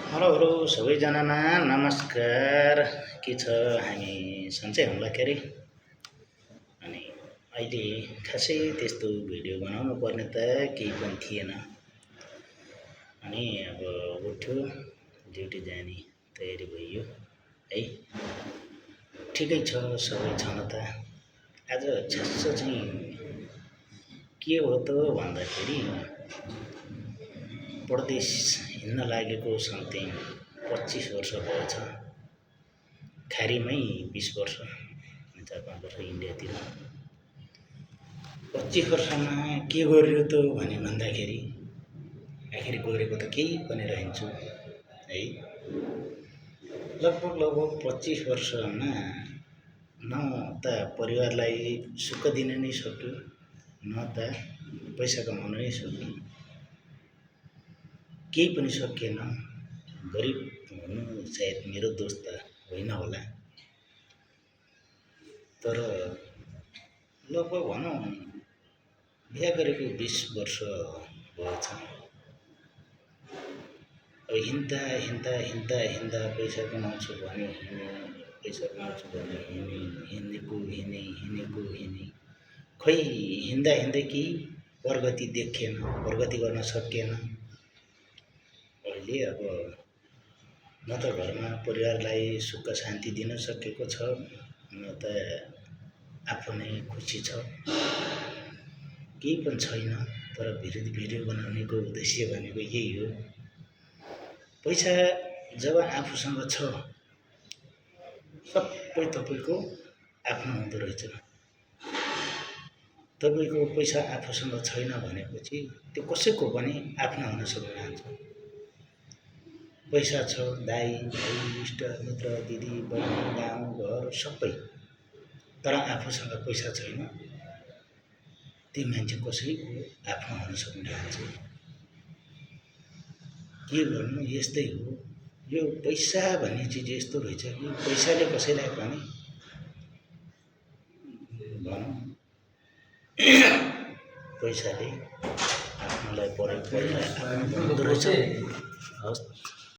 Hello hello सबैजनामा नमस्कार। के छ हामी सन्चै होला के अरे। अनि अहिले खासै त्यस्तो भिडियो बनाउनु पर्ने त केही पनि थिएन। अनि अब उठ्यो ड्युटी जाने तयारी भइयो है। ठिकै छ सबै छन त। आज छ्यास्स चाहिँ के हो त भन्दाखेरि परदेश हिँड्न लागेको समथिङ 25 वर्ष भएछ। खारीमै 20 वर्ष 4-5 वर्ष इन्डियातिर। 25 वर्षमा के गर्यो त भनी भन्दाखेरि आखिर गरेको त केही पनि रहन्छु है। लगभग 25 वर्षमा न त परिवारलाई सुख दिन नै सक्यो, न त पैसा कमाउन नै सक्यो, केही पनि सकिएन। गरिब हुनु सायद मेरो दोष त होइन होला, तर लगभग भनौँ बिहा गरेको 20 वर्ष भएछ। अब हिँड्दा पैसा कमाउँछु भने हिँडे खै हिँड्दा केही प्रगति देखिएन, प्रगति गर्न सकिएन। अहिले अब न त घरमा परिवारलाई सुख शान्ति दिन सकेको छ, न त आफू नै खुसी छ, केही पनि छैन। तर भिडियो बनाउनेको उद्देश्य भनेको यही हो। पैसा जब आफूसँग छ सबै तपाईको आफ्नो हुँदो रहेछ। तपाईको पैसा आफूसँग छैन भनेपछि त्यो कसैको पनि आफ्नो हुन सक्दैन। पैसा छ दाइ भाइ इष्ट मित्र दिदी बहिनी गाउँ घर सबै, तर आफूसँग पैसा छैन, त्यो मान्छे कसैको आफ्नो हुन सक्दैन। के गर्नु यस्तै हो। यो पैसा भन्ने चिज यस्तो रहेछ कि पैसाले कसैलाई पनि भनौँ पैसाले आफ्नोलाई परिरहेको हुँदो रहेछ। हस्।